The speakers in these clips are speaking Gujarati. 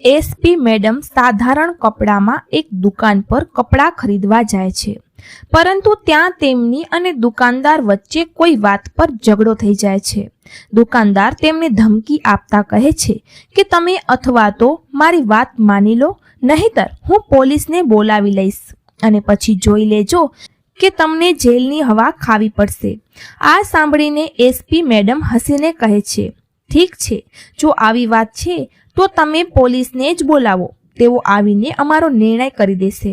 એસપી મેડમ સાધારણ કપડામાં એક દુકાન પર કપડાં ખરીદવા જાય છે, પરંતુ ત્યાં તેમની અને દુકાનદાર વચ્ચે કોઈ વાત પર ઝઘડો થઈ જાય છે. દુકાનદાર તેમને ધમકી આપતા કહે છે કે તમે અથવા તો મારી વાત માની લો, નહીંતર હું પોલીસને બોલાવી લઈશ અને પછી જોઈ લેજો કે તમને જેલની હવા ખાવી પડશે. આ સાંભળીને એસપી મેડમ હસીને કહે છે, ઠીક છે, જો આવી વાત છે તો તમે પોલીસને જ બોલાવો, તેઓ આવીને અમારો નિર્ણય કરી દેશે.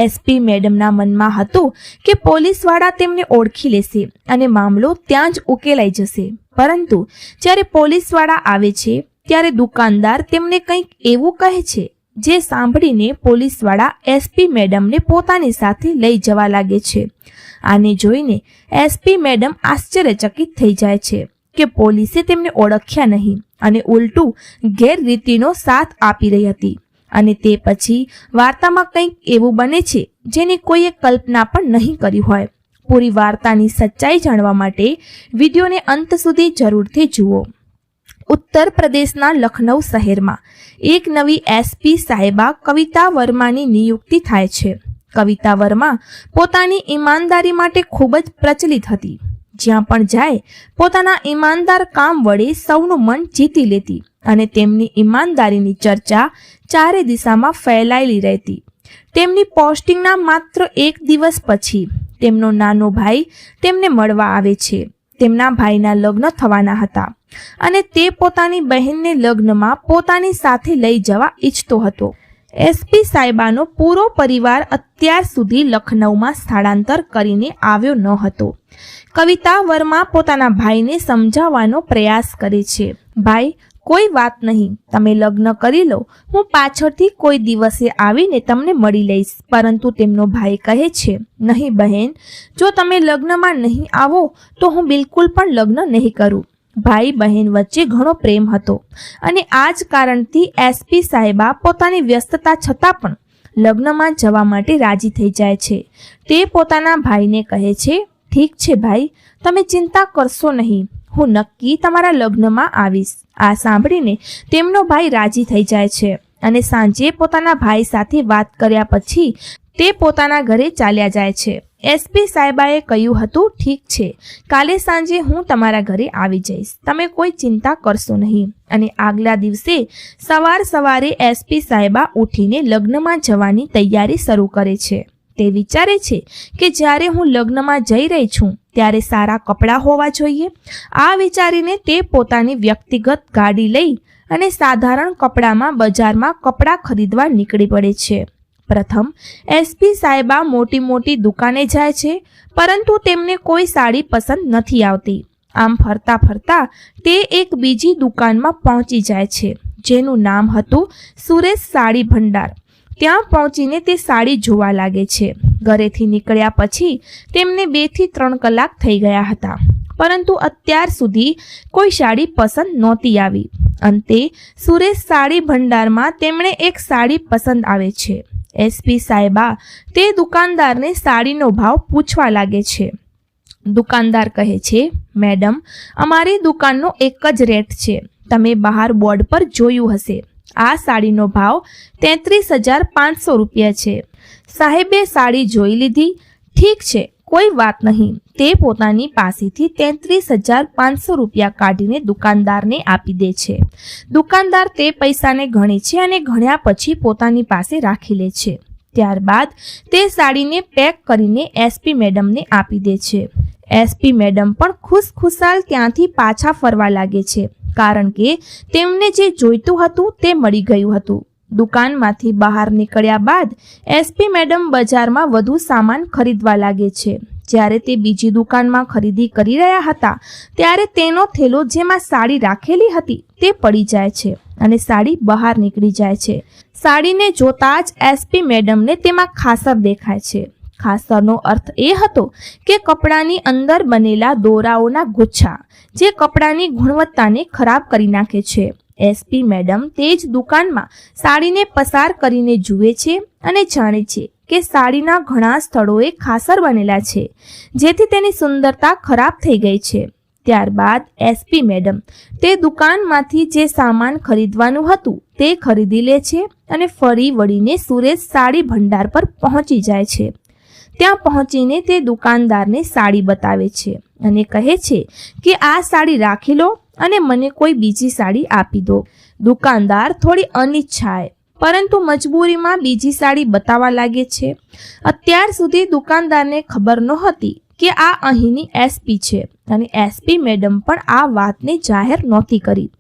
એસપી મેડમના મનમાં હતું કે પોલીસવાળા તેમને ઓળખી લેશે અને મામલો ત્યાં જ ઉકેલાઈ જશે. પરંતુ જ્યારે પોલીસવાળા આવે છે ત્યારે દુકાનદાર તેમને કંઈક એવું કહે છે જે સાંભળીને પોલીસવાળા એસપી મેડમને પોતાની સાથે લઈ જવા લાગે છે. આને જોઈને એસપી મેડમ આશ્ચર્યચકિત થઈ જાય છે કે પોલીસે તેમને ઓળખ્યા નહીં અને ઉલટું ગેરરીતિનો સાથ આપી રહી હતી. અને તે પછી વાર્તામાં કંઈક એવું બને છે જેની કોઈએ કલ્પના પણ નહીં કરી હોય. પૂરી વાર્તાની સચ્ચાઈ જાણવા માટે વિડીયોને અંત સુધી જરૂરથી જુઓ. ઉત્તર પ્રદેશના લખનઉ શહેરમાં એક નવી એસપી સાહેબા કવિતા વર્માની નિયુક્તિ થાય છે. કવિતા વર્મા પોતાની ઈમાનદારી માટે ખૂબ જ પ્રચલિત હતી. જ્યાં પણ જાય પોતાના ઈમાનદાર કામ વડે સૌનું મન જીતી લેતી અને તેમની ઈમાનદારીની ચર્ચા ચારે દિશામાં ફેલાયેલી રહેતી. તેમની પોસ્ટિંગના માત્ર એક દિવસ પછી તેમનો નાનો ભાઈ તેમને મળવા આવે છે. તેમના ભાઈના લગ્ન થવાના હતા અને તે પોતાની બહેનને લગ્નમાં પોતાની સાથે લઈ જવા ઈચ્છતો હતો. એસપી સાહેબાનો પૂરો પરિવાર અત્યાર સુધી લખનઉમાં સ્થળાંતર કરીને આવ્યો ન હતો. કવિતા વર્મા પોતાના ભાઈને સમજાવવાનો પ્રયાસ કરે છે, ભાઈ, કોઈ વાત નહીં, તમે લગ્ન કરી લો, હું પાછળથી કોઈ દિવસે આવીને તમને મળી લઈશ. પરંતુ તેમનો ભાઈ કહે છે, નહીં બહેન, જો તમે લગ્નમાં નહીં આવો તો હું બિલકુલ પણ લગ્ન નહીં કરું. ભાઈ બહેન વચ્ચે ઘણો પ્રેમ હતો અને આ જ કારણથી એસપી સાહેબા પોતાની વ્યસ્તતા છતાં પણ લગ્નમાં જવા માટે રાજી થઈ જાય છે. તે પોતાના ભાઈને કહે છે, ઠીક છે ભાઈ, તમે ચિંતા કરશો નહીં, હું નક્કી તમારા લગ્નમાં આવીશ. આ સાંભળીને તેમનો ભાઈ રાજી થઈ જાય છે અને સાંજે પોતાના ભાઈ સાથે વાત કર્યા પછી તે પોતાના ઘરે ચાલ્યા જાય છે. એસપી સાહેબાએ કહ્યું હતું, ઠીક છે, કાલે સાંજે હું તમારા ઘરે આવી જઈશ, તમે કોઈ ચિંતા કરશો નહીં. અને આગલા દિવસે સવારે એસપી સાહેબા ઉઠીને લગ્નમાં જવાની તૈયારી શરૂ કરે છે. તે વિચારે છે કે જ્યારે હું લગ્નમાં જઈ રહી છું ત્યારે સારા કપડાં હોવા જોઈએ. આ વિચારીને તે પોતાની વ્યક્તિગત ગાડી લઈ અને સાધારણ કપડામાં બજારમાં કપડાં ખરીદવા નીકળી પડે છે. પ્રથમ એસપી સાહેબા મોટી મોટી દુકાને જાય છે, પરંતુ તેમને કોઈ સાડી પસંદ નથી આવતી. આમ ફરતા ફરતા તે એક બીજી દુકાનમાં પહોંચી જાય છે જેનું નામ હતું સુરેશ સાડી ભંડાર. ત્યાં પહોંચીને તે સાડી જોવા લાગે છે. ઘરેથી નીકળ્યા પછી તેમને 2 થી 3 કલાક થઈ ગયા હતા, પરંતુ અત્યાર સુધી કોઈ સાડી પસંદ નહોતી આવી. અંતે સુરેશ સાડી ભંડારમાં તેમણે એક સાડી પસંદ આવે છે. એસપી સાહેબા તે દુકાનદારને સાડીનો ભાવ પૂછવા લાગે છે. દુકાનદાર કહે છે, મેડમ, અમારી દુકાનનો એક જ રેટ છે, તમે બહાર બોર્ડ પર જોયું હશે. આ સાડીનો ભાવ 33,500 રૂપિયા છે. સાહેબે સાડી જોઈ લીધી. ઠીક છે, કોઈ વાત નહીં. તે પોતાની પાસેથી 33,500 રૂપિયા કાઢીને દુકાનદારને આપી દે છે. દુકાનદાર તે પૈસાને ગણે છે અને ગણ્યા પછી પોતાની પાસે રાખી લે છે. ત્યારબાદ તે સાડીને પેક કરીને એસપી મેડમને આપી દે છે. એસપી મેડમ પણ ખુશખુશાલ ત્યાંથી પાછા ફરવા લાગે છે, કારણ કે તેમને જે જોઈતું હતું તે મળી ગયું હતું. દુકાનમાંથી બહાર નીકળ્યા બાદ એસપી મેડમ બજારમાં વધુ સામાન ખરીદવા લાગે છે. જ્યારે તે બીજી દુકાનમાં ખરીદી કરી રહ્યા હતા ત્યારે તેનો થેલો જેમાં સાડી રાખેલી હતી તે પડી જાય છે અને સાડી બહાર નીકળી જાય છે. સાડીને જોતા જ એસપી મેડમને તેમાં ખાસર દેખાય છે. ખાસરનો અર્થ એ હતો કે કપડાની અંદર બનેલા દોરાઓના ગુચ્છા, જે કપડાની ગુણવત્તાને ખરાબ કરી નાખે છે. એસપી મેડમ તે જ દુકાનમાં સાડીને પસાર કરીને જુએ છે અને જાણે છે કે સાડીના ઘણા સ્થળોએ ખાસર બનેલા છે, જેથી તેની સુંદરતા ખરાબ થઈ ગઈ છે. ત્યારબાદ એસપી મેડમ તે દુકાનમાંથી જે સામાન ખરીદવાનું હતું તે ખરીદી લે છે અને ફરી વળીને સુરેશ સાડી ભંડાર પર પહોંચી જાય છે. ત્યાં પહોંચીને તે દુકાનદારને સાડી બતાવે છે અને કહે છે કે આ સાડી રાખી લો અને મને કોઈ બીજી સાડી આપી દો. દુકાનદાર થોડી અનિચ્છાએ પરંતુ મજબૂરીમાં બીજી સાડી બતાવવા લાગે છે. અત્યાર સુધી દુકાનદારને ખબર નહોતી કે આ અહીંની એસપી છે અને એસપી મેડમ પણ આ વાતને જાહેર નહોતી કરી.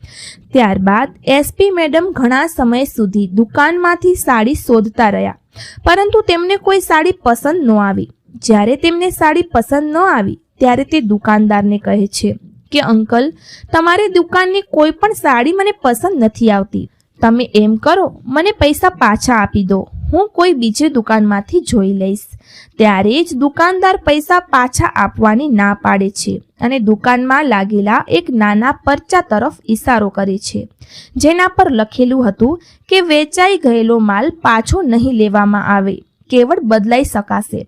ત્યારબાદ એસપી મેડમ ઘણા સમય સુધી દુકાનમાંથી સાડી શોધતા રહ્યા પરંતુ તેમને કોઈ સાડી પસંદ ન આવી. જ્યારે તેમને સાડી પસંદ ન આવી ત્યારે તે દુકાનદારને કહે છે કે અંકલ, તમારી દુકાનની કોઈ પણ સાડી મને પસંદ નથી આવતી. તમે એમ કરો, મને પૈસા પાછા આપી દો, હું કોઈ બીજી દુકાનમાંથી જોઈ લઈશ. ત્યારે જ દુકાનદાર પૈસા પાછા આપવાની ના પાડે છે અને દુકાનમાં લાગેલા એક નાના પરચા તરફ ઈશારો કરે છે જેના પર લખેલું હતું કે વેચાઈ ગયેલો માલ પાછો નહીં લેવામાં આવે, કેવળ બદલાઈ શકાશે.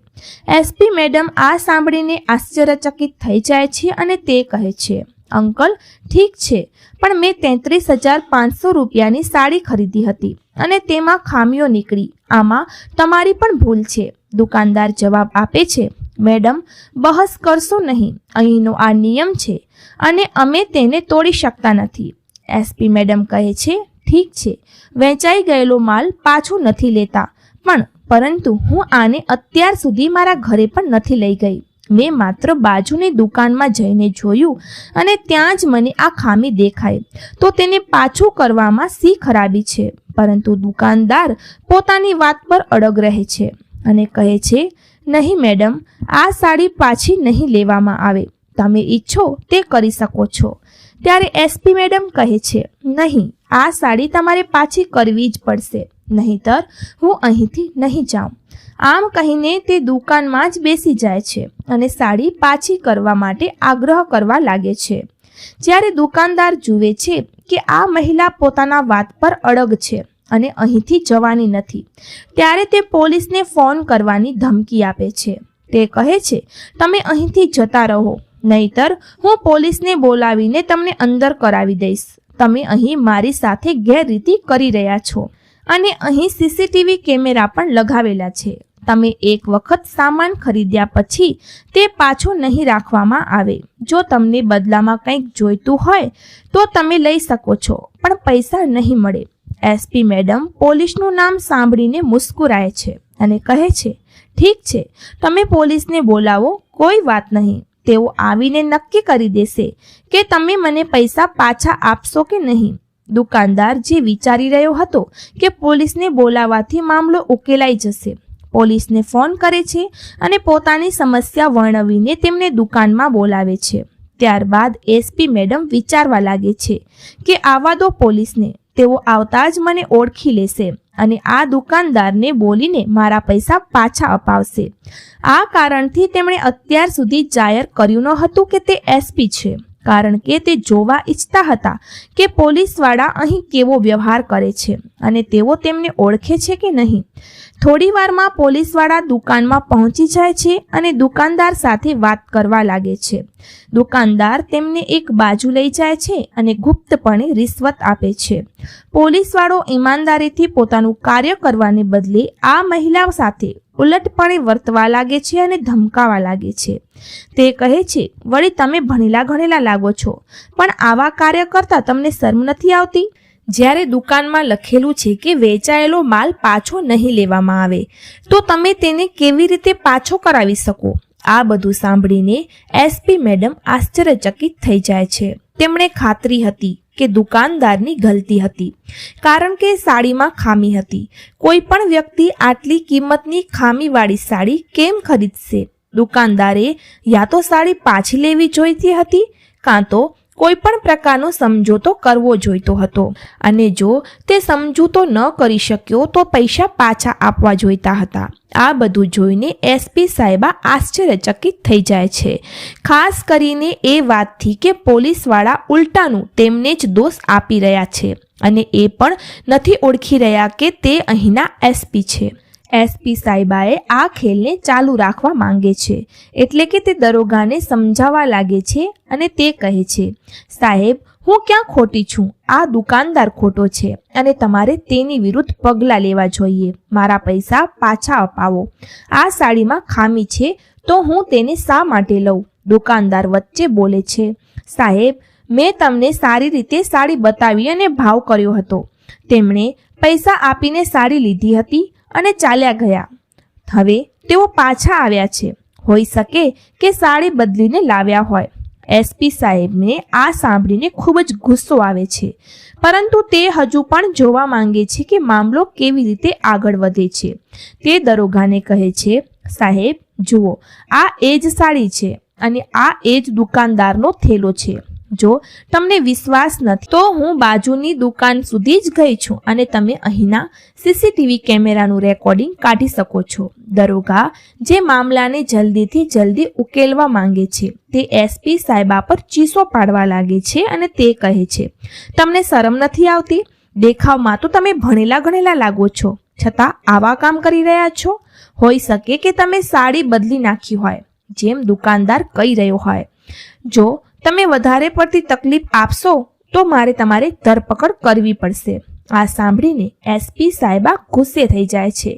એસપી મેડમ આ સાંભળીને આશ્ચર્યચકિત થઈ જાય છે અને તે કહે છે, અંકલ ઠીક છે, પણ મેં 33,500 રૂપિયાની સાડી ખરીદી હતી અને તેમાં ખામીઓ નીકળી. આમાં તમારી પણ ભૂલ છે. દુકાનદાર જવાબ આપે છે, મેડમ બહસ કરશો નહીં, અહીંનો આ નિયમ છે અને અમે તેને તોડી શકતા નથી. એસપી મેડમ કહે છે, ઠીક છે, વેચાઈ ગયેલો માલ પાછો નથી લેતા, પરંતુ હું આને અત્યાર સુધી મારા ઘરે પણ નથી લઈ ગઈ. મેં માત્ર બાજુની દુકાનમાં જઈને જોયું અને ત્યાં જ મને આ ખામી દેખાઈ, તો તેને પાછું કરવામાં શી ખરાબી છે? પરંતુ દુકાનદાર પોતાની વાત પર અડગ રહે છે અને કહે છે, નહીં મેડમ, આ સાડી પાછી નહીં લેવામાં આવે. તમે ઈચ્છો તે કરી શકો છો. ત્યારે એસપી મેડમ કહે છે, નહીં, આ સાડી તમારે પાછી કરવી જ પડશે, નહીંતર હું અહીંથી નહીં જાઉં. આમ કહીને તે દુકાનમાં જ બેસી જાય છે અને સાડી પાછી કરવા માટે આગ્રહ કરવા લાગે છે. જ્યારે દુકાનદાર જુએ છે કે આ મહિલા પોતાના વાત પર અડગ છે અને અહીંથી જવાની નથી, ત્યારે તે પોલીસને ફોન કરવાની ધમકી આપે છે. તે કહે છે, તમે અહીંથી જતા રહો, નહીંતર હું પોલીસને બોલાવીને તમને અંદર કરાવી દઈશ. તમે અહીં મારી સાથે ગેરરીતિ કરી રહ્યા છો અને અહીં સીસીટીવી કેમેરા પણ લગાવેલા છે. તમે એક વખત સામાન ખરીદ્યા પછી તે પાછો નહીં રાખવામાં આવે. જો તમને બદલામાં કંઈક જોઈતું હોય તો તમે લઈ શકો છો, પણ પૈસા નહીં મળે. એસપી મેડમ પોલીસનું નામ સાંભળીને મુસ્કુરાય છે અને કહે છે, ઠીક છે, તમે પોલીસને બોલાવો, કોઈ વાત નહીં. તેઓ આવીને નક્કી કરી દેશે કે તમે મને પૈસા પાછા આપશો કે નહીં. દુકાનદાર જે વિચારી રહ્યો હતો કે પોલીસને બોલાવવાથી મામલો ઉકેલાઈ જશે, પોલીસને ફોન કરે છે અને પોતાની સમસ્યા વર્ણવીને તેમને દુકાનમાં બોલાવે છે. ત્યારબાદ એસપી મેડમ વિચારવા લાગે છે કે આવા દો પોલીસને, તેઓ આવતા જ મને ઓળખી લેશે અને આ દુકાનદારને બોલીને મારા પૈસા પાછા અપાવશે. આ કારણથી તેમણે અત્યાર સુધી જાહેર કર્યું ન હતું કે તે એસપી છે, કારણ કે તે જોવા ઈચ્છતા હતા કે પોલીસવાળા અહીં કેવો વ્યવહાર કરે છે અને તેઓ તેમને ઓળખે છે કે નહીં. થોડી વારમાં પોલીસવાળા દુકાનમાં પહોંચી જાય છે અને દુકાનદાર સાથે વાત કરવા લાગે છે. દુકાનદાર તેમને એક બાજુ લઈ જાય છે અને ગુપ્તપણે રિશ્વત આપે છે. પોલીસવાળો ઈમાનદારીથી પોતાનું કાર્ય કરવાને બદલે આ મહિલા સાથે ઉલટપણે વર્તવા લાગે છે અને ધમકાવા લાગે છે. તે કહે છે, વળી તમે ભણેલા ગણેલા લાગો છો, પણ આવા કાર્ય કરતા તમને શરમ નથી આવતી? જ્યારે દુકાનમાં લખેલું છે કે વેચાયેલો માલ પાછો નહીં લેવામાં આવે, તો તમે તેને કેવી રીતે પાછો કરાવી શકો? આ બધું સાંભળીને એસપી મેડમ આશ્ચર્યચકિત થઈ જાય છે. તેમણે ખાતરી હતી કે દુકાનદારની ગલતી હતી, કારણ કે સાડીમાં ખામી હતી. કોઈ પણ વ્યક્તિ આટલી કિંમતની ખામીવાળી સાડી કેમ ખરીદશે? દુકાનદારે યા તો સાડી પાછી લેવી જોઈતી હતી, કાં તો કોઈ પણ પ્રકારનો સમજૂતો કરવો જોઈતો હતો, અને જો તે સમજૂતો ન કરી શક્યો તો પૈસા પાછા આપવા જોઈતા હતા. આ બધું જોઈને એસપી સાહેબા આશ્ચર્યચકિત થઈ જાય છે, ખાસ કરીને એ વાતથી કે પોલીસવાળા ઉલટાનું તેમને જ દોષ આપી રહ્યા છે અને એ પણ નથી ઓળખી રહ્યા કે તે અહીંના એસપી છે. એસપી સાહેબાએ આ ખેલને ચાલુ રાખવા માંગે છે, એટલે કે તે દરોગાને સમજાવવા લાગે છે અને તે કહે છે, સાહેબ, હું ક્યાં ખોટી છું? આ દુકાનદાર ખોટો છે અને તમારે તેની વિરુદ્ધ પગલાં લેવા જોઈએ. મારા પૈસા પાછા અપાવો. આ સાડીમાં ખામી છે તો હું તેને શા માટે લઉં? દુકાનદાર વચ્ચે બોલે છે, સાહેબ, મેં તમને સારી રીતે સાડી બતાવી અને ભાવ કર્યો હતો. તેમણે પૈસા આપીને સાડી લીધી હતી અને ચાલ્યા ગયા. હવે તેઓ પાછા આવ્યા છે. હોઈ શકે કે સાડી બદલીને લાવ્યા હોય. એસપી સાહેબને આ સાંભળીને ખૂબ જ ગુસ્સો આવે છે, પરંતુ તે હજુ પણ જોવા માંગે છે કે મામલો કેવી રીતે આગળ વધે છે. તે દરોગાને કહે છે, સાહેબ, જુઓ, આ એ જ સાડી છે અને આ એ જ દુકાનદારનો થેલો છે. જો તમને વિશ્વાસ નથી તો હું બાજુની દુકાન સુધી જ ગઈ છું અને તમે અહીંના સીસીટીવી કેમેરાનું રેકોર્ડિંગ કાઢી શકો છો. દરોગા જે મામલાને જલ્દીથી જલ્દી ઉકેલવા માંગે છે તે એસપી સાહેબા પર ચીસો પાડવા લાગે છે અને તે કહે છે, તમને શરમ નથી આવતી? દેખાવમાં તો તમે ભણેલા ગણેલા લાગો છો, છતાં આવા કામ કરી રહ્યા છો. હોઈ શકે કે તમે સાડી બદલી નાખી હોય, જેમ દુકાનદાર કહી રહ્યો હોય. જો તમે વધારે પડતી તકલીફ આપશો તો મારે તમારે ધરપકડ કરવી પડશે. આ સાંભળીને એસપી સાહેબા ગુસ્સે થઈ જાય છે,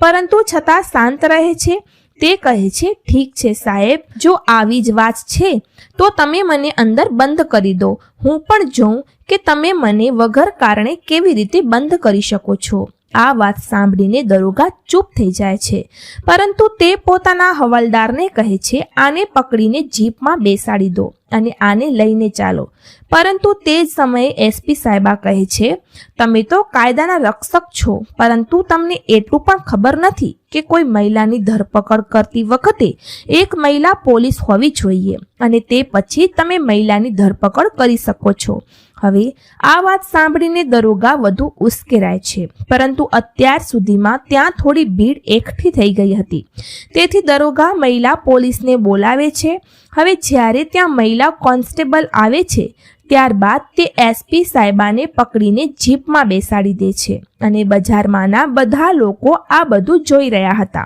પરંતુ છતાં શાંત રહે છે. તે કહે છે, ઠીક છે સાહેબ, જો આવી જ વાત છે તો તમે મને અંદર બંધ કરી દો. હું પણ જોઉં કે તમે મને વગર કારણે કેવી રીતે બંધ કરી શકો છો. આ વાત સાંભળીને દરોગા ચૂપ થઈ જાય છે, પરંતુ તે પોતાના હવાલદારને કહે છે, આને પકડીને જીપમાં બેસાડી દો અને આને લઈને ચાલો. પરંતુ તે જ સમયે એસપી સાહેબા કહે છે, તમે તો કાયદાના રક્ષક છો, પરંતુ તમને એટલું પણ ખબર નથી કે કોઈ મહિલાની ધરપકડ કરતી વખતે એક મહિલા પોલીસ હોવી જોઈએ અને તે પછી તમે મહિલાની ધરપકડ કરી શકો છો. હવે આ વાત સાંભળીને દરોગા વધુ ઉશ્કેરાય છે, પરંતુ અત્યાર સુધીમાં ત્યાં થોડી ભીડ એકઠી થઈ ગઈ હતી, તેથી દરોગા મહિલા પોલીસને બોલાવે છે. હવે જ્યારે ત્યાં મહિલા કોન્સ્ટેબલ આવે છે ત્યારબાદ તે એસપી સાહેબાને પકડીને જીપમાં બેસાડી દે છે અને બજારમાંના બધા લોકો આ બધું જોઈ રહ્યા હતા.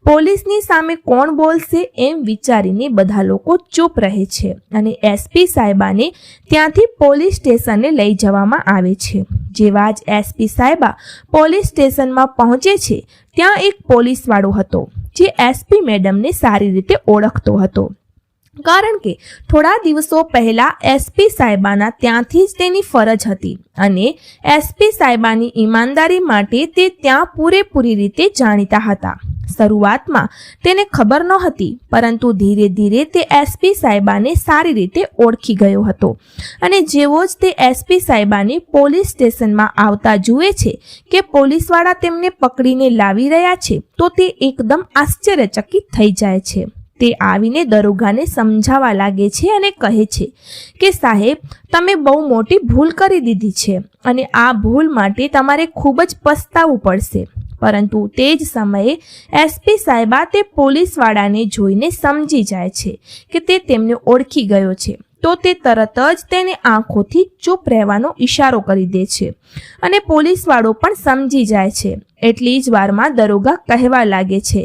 પોલીસની સામે કોણ બોલશે એમ વિચારીને બધા લોકો ચૂપ રહે છે અને એસપી સાહેબાને ત્યાંથી પોલીસ સ્ટેશને લઈ જવામાં આવે છે. જેવા જ એસપી સાહેબા પોલીસ સ્ટેશનમાં પહોંચે છે ત્યાં એક પોલીસવાળો હતો જે એસપી મેડમને સારી રીતે ઓળખતો હતો, કારણ કે થોડા દિવસો પહેલા એસપી સાહેબાના ત્યાંથી જ તેની ફરજ હતી અને એસપી સાહેબાની ઈમાનદારી માટે તે ત્યાં પૂરેપૂરી રીતે જાણીતા હતા. શરૂઆતમાં તેને ખબર નહોતી, પરંતુ ધીરે ધીરે તે એસપી સાહેબાને સારી રીતે ઓળખી ગયો હતો અને જેવો જ તે એસપી સાહેબાને પોલીસ સ્ટેશનમાં આવતા જુએ છે કે પોલીસવાળા તેમને પકડીને લાવી રહ્યા છે તો તે એકદમ આશ્ચર્યચકિત થઈ જાય છે. તે આવીને દરોગાને સમજાવવા લાગે છે અને કહે છે કે સાહેબ, તમે બહુ મોટી ભૂલ કરી દીધી છે અને આ ભૂલ માટે તમારે ખૂબ જ પસ્તાવવું પડશે. પરંતુ તે જ સમયે એસપી સાહેબા તે પોલીસવાળાને જોઈને સમજી જાય છે કે તે તેમને ઓળખી ગયો છે, તો તે તરત જ તેને આંખોથી ચૂપ રહેવાનો ઈશારો કરી દે છે અને પોલીસવાળો પણ સમજી જાય છે. એટલી જ વારમાં દરોગા કહેવા લાગે છે,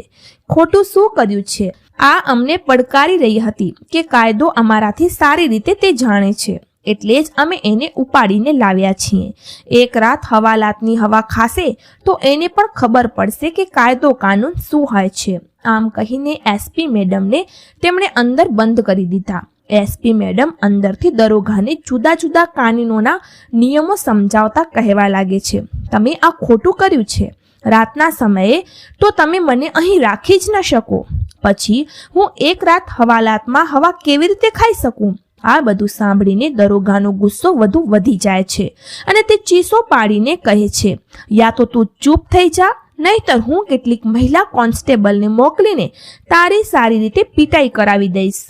ખોટું શું કર્યું છે? આ અમને પડકારી રહી હતી કે કાયદો અમારાથી સારી રીતે તે જાણે છે, એટલે જ અમે એને ઉપાડીને લાવ્યા છીએ. એક રાત હવાલાતની હવા ખાશે તો એને પણ ખબર પડશે કે કાયદો કાનૂન શું હોય છે. આમ કહીને એસપી મેડમને તેમણે અંદર બંધ કરી દીધા. એસપી મેડમ અંદરથી દરોગાને જુદા જુદા કાનૂનોના નિયમો સમજાવતા કહેવા લાગે છે, તમે આ ખોટું કર્યું છે. રાતના સમયે તો તમે મને અહીં રાખી જ ન શકો, પછી હું એક રાત હવાલાતમાં હવા કેવી રીતે ખાઈ શકું? આ બધું સાંભળીને દરોગાનો ગુસ્સો વધુ વધી જાય છે અને તે ચીસો પાડીને કહે છે, યા તો તું ચૂપ થઈ જા, નહીતર હું કેટલીક મહિલા કોન્સ્ટેબલને મોકલીને તારી સારી રીતે પીટાઈ કરાવી દઈશ.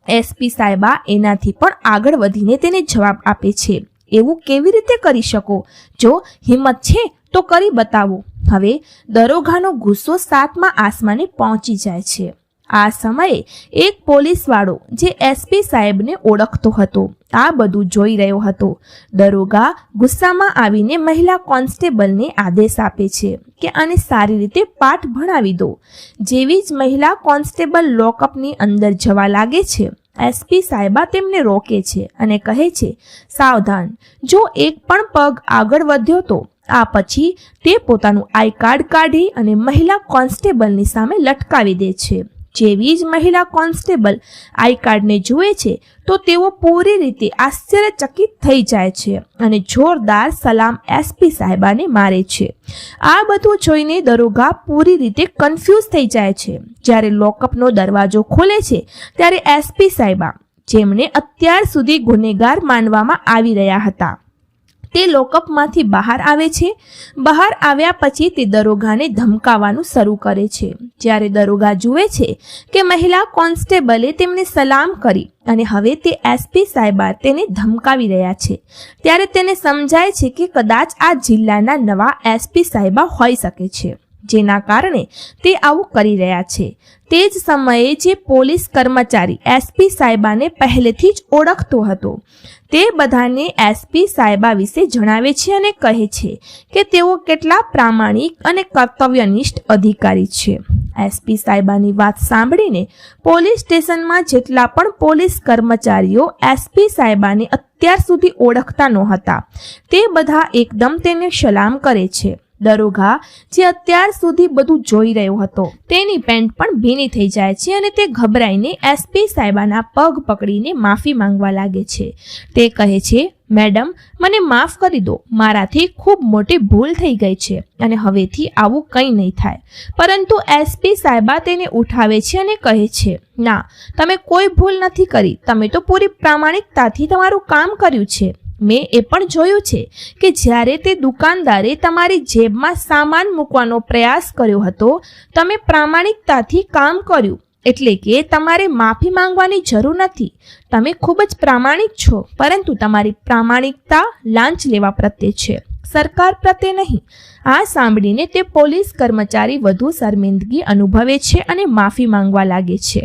એસપી સાહેબા એનાથી પણ આગળ વધીને તેને જવાબ આપે છે, એવું કેવી રીતે કરી શકો? જો હિંમત છે તો કરી બતાવો. હવે દરોગાનો ગુસ્સો 7મા આસમાને પહોંચી જાય છે. આ સમયે એક પોલીસવાળો જે એસપી સાહેબને ઓળખતો હતો આ બધું જોઈ રહ્યો હતો. દરોગા ગુસ્સામાં આવીને મહિલા કોન્સ્ટેબલને આદેશ આપે છે કે આને સારી રીતે પાઠ ભણાવી દો. જેવી જ મહિલા કોન્સ્ટેબલ લોકઅપની અંદર જવા લાગે છે, એસપી સાહેબા તેમને રોકે છે અને કહે છે, સાવધાન, જો એક પણ પગ આગળ વધ્યો તો આ પછી તે પોતાનું આઈ કાર્ડ કાઢી અને મહિલા કોન્સ્ટેબલની સામે લટકાવી દે છે. જેવી જ મહિલા કોન્સ્ટેબલ આઈ કાર્ડને જુએ છે તો તેઓ પૂરી રીતે આશ્ચર્યચકિત થઈ જાય છે અને જોરદાર સલામ એસપી સાહેબાને મારે છે. આ બધું જોઈને દરોગા પૂરી રીતે કન્ફ્યુઝ થઈ જાય છે. જ્યારે લોકઅપનો દરવાજો ખોલે છે ત્યારે એસપી સાહેબા, જેમને અત્યાર સુધી ગુનેગાર માનવામાં આવી રહ્યા હતા, તે લોકઅપમાંથી બહાર આવે છે. બહાર આવ્યા પછી તે દરોગાને ધમકાવવાનું શરૂ કરે છે. જ્યારે દરોગા જુએ છે કે મહિલા કોન્સ્ટેબલે તેમને સલામ કરી અને હવે તે એસપી સાહેબા તેને ધમકાવી રહ્યા છે, ત્યારે તેને સમજાય છે કે કદાચ આ જિલ્લાના નવા એસપી સાહેબા હોઈ શકે છે, જેના કારણે તે આવું કરી રહ્યા છે. તે જ સમયે જે પોલીસ કર્મચારી એસપી સાહેબાને પહેલેથી જ ઓળખતો હતો તે બધાને એસપી સાહેબા વિશે જણાવે છે અને કહે છે કે તેઓ કેટલા પ્રામાણિક અને કર્તવ્યનિષ્ઠ અધિકારી છે. એસપી સાહેબાની વાત સાંભળીને પોલીસ સ્ટેશનમાં જેટલા પણ પોલીસ કર્મચારીઓ એસપી સાહેબાને અત્યાર સુધી ઓળખતા નહોતા તે બધા એકદમ તેને સલામ કરે છે. દરોગા જે અત્યાર સુધી બધું જોઈ રહ્યો હતો તેની પેન્ટ પણ ભીની થઈ જાય છે અને તે ગભરાઈને એસપી સાહેબાના પગ પકડીને માફી માંગવા લાગે છે. તે કહે છે, મેડમ, મને માફ કરી દો, મારાથી ખૂબ મોટી ભૂલ થઈ ગઈ છે અને હવેથી આવું કંઈ નહીં થાય. પરંતુ એસપી સાહેબા તેને ઉઠાવે છે અને કહે છે, ના, તમે કોઈ ભૂલ નથી કરી, તમે તો પૂરી પ્રામાણિકતાથી તમારું કામ કર્યું છે. મેં એ પણ જોયું છે કે જ્યારે તે દુકાનદારે તમારી જેબમાં સામાન મૂકવાનો પ્રયાસ કર્યો હતો તમે પ્રામાણિકતાથી કામ કર્યું, એટલે કે તમારે માફી માંગવાની જરૂર નથી. તમે ખૂબ જ પ્રામાણિક છો, પરંતુ તમારી પ્રામાણિકતા લાંચ લેવા પ્રત્યે છે, સરકાર પ્રત્યે નહીં. આ સાંભળીને તે પોલીસ કર્મચારી વધુ શર્મિંદગી અનુભવે છે અને માફી માંગવા લાગે છે.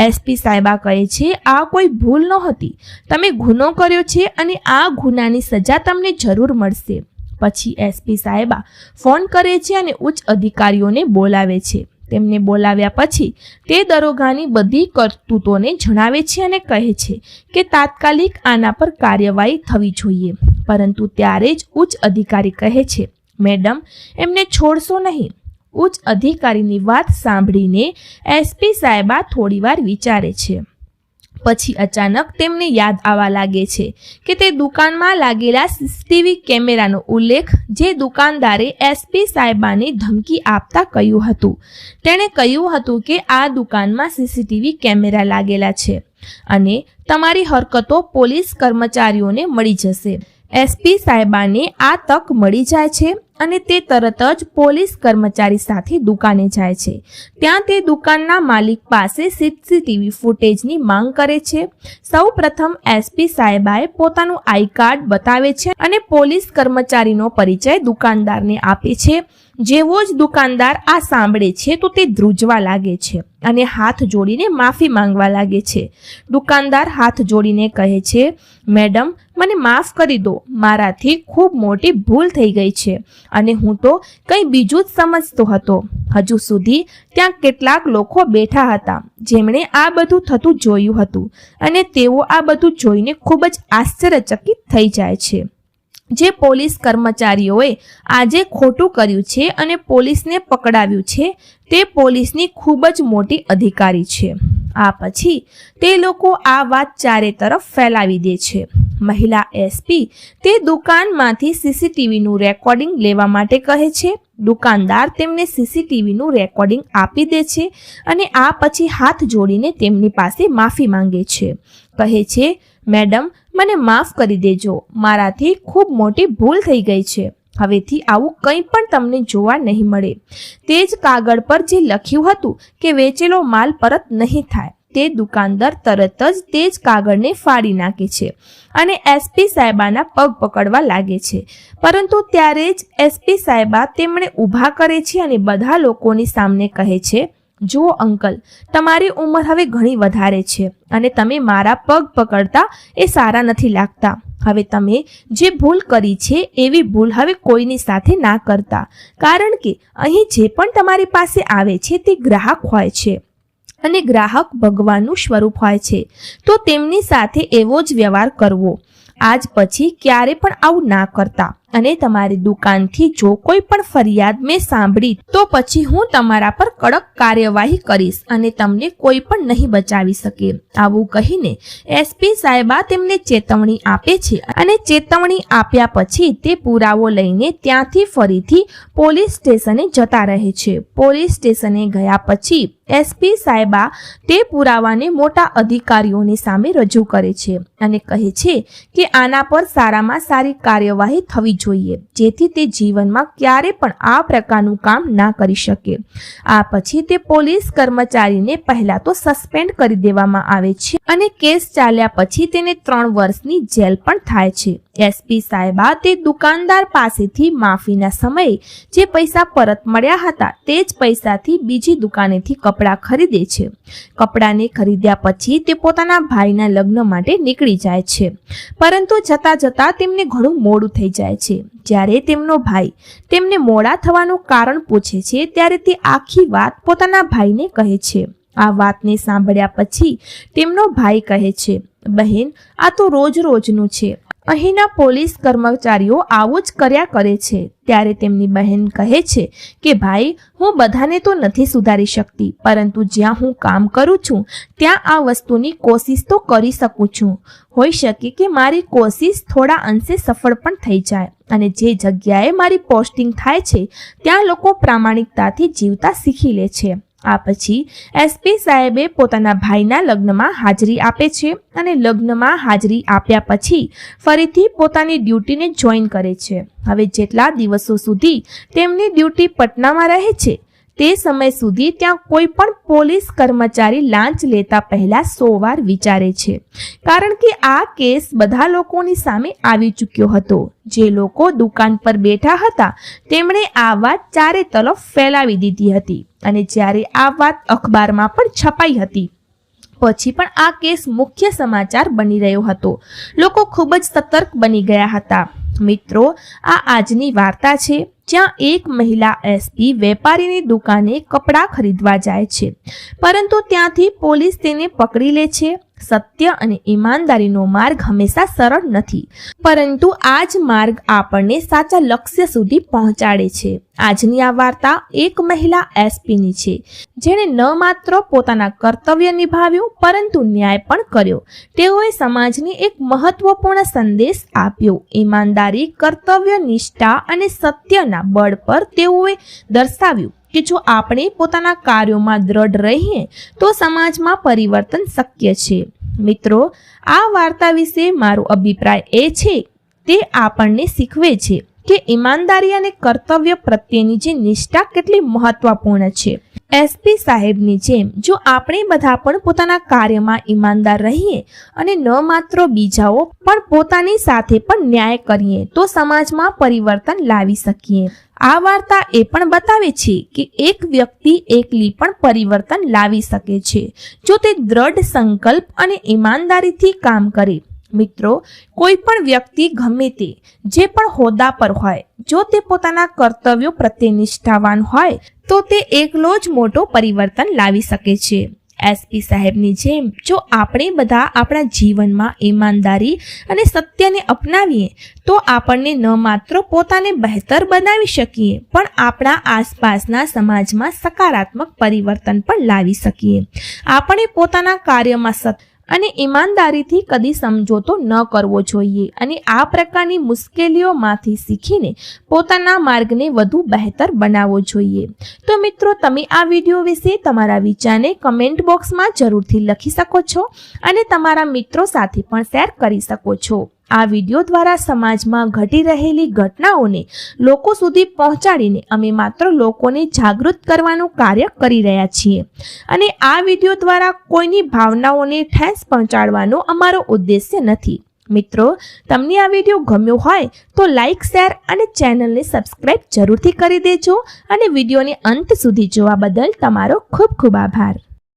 એસપી સાહેબા કહે છે, આ કોઈ ભૂલ નહોતી, તમે ગુનો કર્યો છે અને આ ગુનાની સજા તમને જરૂર મળશે. પછી એસપી સાહેબા ફોન કરે છે અને ઉચ્ચ અધિકારીઓને બોલાવે છે. તેમને બોલાવ્યા પછી તે દરોગાની બધી કરતૂતોને જણાવે છે અને કહે છે કે તાત્કાલિક આના પર કાર્યવાહી થવી જોઈએ. પરંતુ ત્યારે જ ઉચ્ચ અધિકારી કહે છે, મેડમ, એમને છોડશો નહીં. ઉચ્ચ અધિકારીની વાત સાંભળીને એસપી સાહેબા થોડીવાર વિચારે છે. પછી અચાનક તેમને યાદ આવવા લાગે છે કે તે દુકાનમાં લાગેલા સીસીટીવી કેમેરાનો ઉલ્લેખ જે દુકાનદારે એસપી સાહેબાને ધમકી આપતા કહ્યું હતું. તેણે કહ્યું હતું કે આ દુકાનમાં સીસીટીવી કેમેરા લાગેલા છે અને તમારી હરકતો પોલીસ કર્મચારીઓને મળી જશે. એસપી સાહેબાને આ તક મળી જાય છે અને તે તરત જ પોલીસ કર્મચારી સાથે દુકાને જાય છે. ત્યાં તે દુકાનના માલિક પાસે સીસીટીવી ફૂટેજની માંગ કરે છે. સૌ પ્રથમ એસપી સાહેબાએ પોતાનું આઈ કાર્ડ બતાવે છે અને પોલીસ કર્મચારીનો પરિચય દુકાનદારને આપે છે. જેવો જ દુકાનદાર આ સાંભળે છે તો તે ધ્રુજવા લાગે છે અને હાથ જોડીને માફી માંગવા લાગે છે. દુકાનદાર હાથ જોડીને કહે છે, મેડમ, મને માફ કરી દો, મારાથી ખૂબ મોટી ભૂલ થઈ ગઈ છે અને હું તો કંઈ બીજું જ સમજતો હતો. હજુ સુધી ત્યાં કેટલાક લોકો બેઠા હતા જેમણે આ બધું થતું જોયું હતું અને તેઓ આ બધું જોઈને ખૂબ જ આશ્ચર્યચકિત થઈ જાય છે. જે પોલીસ કર્મચારીઓએ આજે ખોટું કર્યું છે અને પોલીસને પકડાવ્યું છે તે પોલીસની ખૂબ જ મોટી અધિકારી છે. આ પછી તે લોકો આ વાત ચારે તરફ ફેલાવી દે છે. મહિલા એસપી તે દુકાનમાંથી સીસીટીવીનું રેકોર્ડિંગ લેવા માટે કહે છે. દુકાનદાર તેમને સીસીટીવીનું રેકોર્ડિંગ આપી દે છે અને આ પછી હાથ જોડીને તેમની પાસે માફી માંગે છે. કહે છે, મેડમ, મને માફ કરી દેજો, મારાથી ખૂબ મોટી ભૂલ થઈ ગઈ છે. હવેથી આવું કંઈ પણ તમને જોવા નહીં મળે. તે જ કાગળ પર જે લખ્યું હતું કે વેચેલો માલ પરત નહીં થાય, તે દુકાનદાર તરત જ તે જ કાગળને ફાડી નાખે છે અને એસપી સાહેબાના પગ પકડવા લાગે છે. પરંતુ ત્યારે જ એસપી સાહેબા તેમણે ઊભા કરે છે અને બધા લોકોની સામે કહે છે, જુઓ અંકલ, તમારી ઉંમર હવે ઘણી વધારે છે અને તમે મારા પગ પકડતા એ સારા નથી લાગતા. હવે તમે જે ભૂલ કરી છે એવી ભૂલ હવે કોઈની સાથે ના કરતા, કારણ કે અહીં જે પણ તમારી પાસે આવે છે તે ગ્રાહક હોય છે અને ગ્રાહક ભગવાનનું સ્વરૂપ હોય છે, તો તેમની સાથે એવો જ વ્યવહાર કરવો. આજ પછી ક્યારે પણ આવું ના કરતા. અને તમારી દુકાનથી જો કોઈ પણ ફરિયાદ મેં સાંભળી તો પછી હું તમારા પર કડક કાર્યવાહી કરીશ અને તમને કોઈ પણ નહીં બચાવી શકે. આવું કહીને એસપી સાહેબા તેમને ચેતવણી આપે છે અને ચેતવણી આપ્યા પછી તે પુરાવો લઈને ત્યાંથી ફરીથી પોલીસ સ્ટેશને જતા રહે છે. પોલીસ સ્ટેશને ગયા પછી એસપી સાહેબા તે પુરાવાને મોટા અધિકારીઓની સામે રજૂ કરે છે અને કહે છે કે આના પર સારામાં સારી કાર્યવાહી થવી જોઈએ, જેથી તે જીવનમાં ક્યારે પણ આ પ્રકારનું કામ ના કરી શકે. આ પછી તે પોલીસ કર્મચારીને પહેલા તો સસ્પેન્ડ કરી દેવામાં આવે છે અને કેસ ચાલ્યા પછી તેને 3 વર્ષની જેલ પણ થાય છે. એસપી સાહેબા તે દુકાનદાર પાસેથી માફીના સમયે જે પૈસા પરત મળ્યા હતા તે જ પૈસાથી બીજી દુકાનેથી કપડાં ખરીદે છે. કપડાને ખરીદ્યા પછી તે પોતાના ભાઈના લગ્ન માટે નીકળી જાય છે, પરંતુ જતા જતા તેમને ઘણું મોડું થઈ જાય છે. જ્યારે તેમનો ભાઈ તેમને મોડા થવાનું કારણ પૂછે છે ત્યારે તે આખી વાત પોતાના ભાઈને કહે છે. આ વાતને સાંભળ્યા પછી તેમનો ભાઈ કહે છે, બહેન, આ તો રોજ રોજનું છે. અહીંના પોલીસ કર્મચારીઓ આવું જ કર્યા કરે છે. ત્યારે તેમની બહેન કહે છે કે ભાઈ, હું બધાને તો નથી સુધારી શકતી, પરંતુ જ્યાં હું કામ કરું છું ત્યાં આ વસ્તુની કોશિશ તો કરી શકું છું. હોઈ શકે કે મારી કોશિશ થોડા અંશે સફળ પણ થઈ જાય અને જે જગ્યાએ મારી પોસ્ટિંગ થાય છે ત્યાં લોકો પ્રામાણિકતાથી જીવતા શીખી લે છે. આ પછી એસપી સાહેબે પોતાના ભાઈના લગ્નમાં હાજરી આપે છે અને લગ્નમાં હાજરી આપ્યા પછી ફરીથી પોતાની ડ્યુટીને જોઈન કરે છે. હવે જેટલા દિવસો સુધી તેમની ડ્યુટી પટનામાં રહે છે તે સમય સુધી ત્યાં કોઈ પણ પોલીસ કર્મચારી લાંચ લેતા પહેલા 100 વાર વિચારે છે, કારણ કે આ કેસ બધા લોકોની સામે આવી ચૂક્યો હતો. જે લોકો દુકાન પર બેઠા હતા તેમણે આ વાત ચારે તરફ ફેલાવી દીધી હતી અને જ્યારે આ વાત અખબારમાં પણ છપાઈ હતી પછી પણ આ કેસ મુખ્ય સમાચાર બની રહ્યો હતો. લોકો ખૂબ જ સતર્ક બની ગયા હતા. મિત્રો, આ આજની વાર્તા છે જ્યાં એક મહિલા એસપી વેપારીની દુકાને કપડાં ખરીદવા જાય છે, પરંતુ ત્યાંથી પોલીસ તેને પકડી લે છે. સત્ય અને ઈમાનદારીનો માર્ગ હંમેશા સરળ નથી, પરંતુ આ જ માર્ગ આપણને સાચા લક્ષ્ય સુધી પહોંચાડે છે. આજની આ વાર્તા એક મહિલા એસપીની છે જેણે ન માત્ર પોતાના કર્તવ્ય નિભાવ્યું પરંતુ ન્યાય પણ કર્યો. તેઓએ સમાજને એક મહત્વપૂર્ણ સંદેશ આપ્યો. ઈમાનદારી, કર્તવ્ય નિષ્ઠા અને સત્યના બળ પર તેઓએ દર્શાવ્યું કે જો આપણે પોતાના કાર્યોમાં દ્રઢ રહીએ તો સમાજમાં પરિવર્તન શક્ય છે. મિત્રો, આ વાર્તા વિશે મારો અભિપ્રાય એ છે તે આપણને શીખવે છે કે ઈમાનદારી અને કર્તવ્ય પ્રત્યેની જે નિષ્ઠા કેટલી મહત્વપૂર્ણ છે. એસપી સાહેબની જેમ જો આપણે બધા પણ પોતાના કાર્યમાં ઈમાનદાર રહીએ અને ન માત્ર બીજાઓ પણ પોતાની સાથે પણ ન્યાય કરીએ તો સમાજમાં પરિવર્તન લાવી શકીએ. આ વાર્તા એ પણ બતાવે છે કે એક વ્યક્તિ એકલી પણ પરિવર્તન લાવી શકે છે જો તે દ્રઢ સંકલ્પ અને ઈમાનદારીથી કામ કરે. મિત્રો, કોઈ પણ વ્યક્તિ ગમે તે જે પણ હોદ્દા પર હોય, જો તે પોતાના કર્તવ્યો પ્રત્યે નિષ્ઠાવાન હોય તો તે એકલો જ મોટો પરિવર્તન લાવી શકે છે. એસપી સાહેબની જેમ જો આપણે બધા આપણા જીવનમાં ઈમાનદારી અને સત્યને અપનાવીએ તો આપણને ન માત્ર પોતાને બહેતર બનાવી શકીએ પણ આપણા આસપાસના સમાજમાં સકારાત્મક પરિવર્તન પણ લાવી શકીએ. આપણે પોતાના કાર્યમાં સત્ય અને ઈમાનદારીથી કદી સમજોતો ન કરવો જોઈએ અને આ પ્રકારની મુશ્કેલીઓમાંથી શીખીને પોતાના માર્ગને વધુ બહેતર બનાવવો જોઈએ. તો મિત્રો, તમે આ વિડીયો વિશે તમારા વિચારને કમેન્ટ બોક્સમાં જરૂરથી લખી શકો છો અને તમારા મિત્રો સાથે પણ શેર કરી શકો છો. આ વિડીયો દ્વારા સમાજમાં ઘટી રહેલી ઘટનાઓને લોકો સુધી પહોંચાડીને અમે માત્ર લોકોને જાગૃત કરવાનું કાર્ય કરી રહ્યા છીએ અને આ વિડીયો દ્વારા કોઈની ભાવનાઓને ઠેસ પહોંચાડવાનો અમારો ઉદ્દેશ્ય નથી. મિત્રો, તમને આ વિડીયો ગમ્યો હોય તો લાઇક, શેર અને ચેનલને સબસ્ક્રાઇબ જરૂરથી કરી દેજો અને વિડીયોને અંત સુધી જોવા બદલ તમારો ખૂબ ખૂબ આભાર.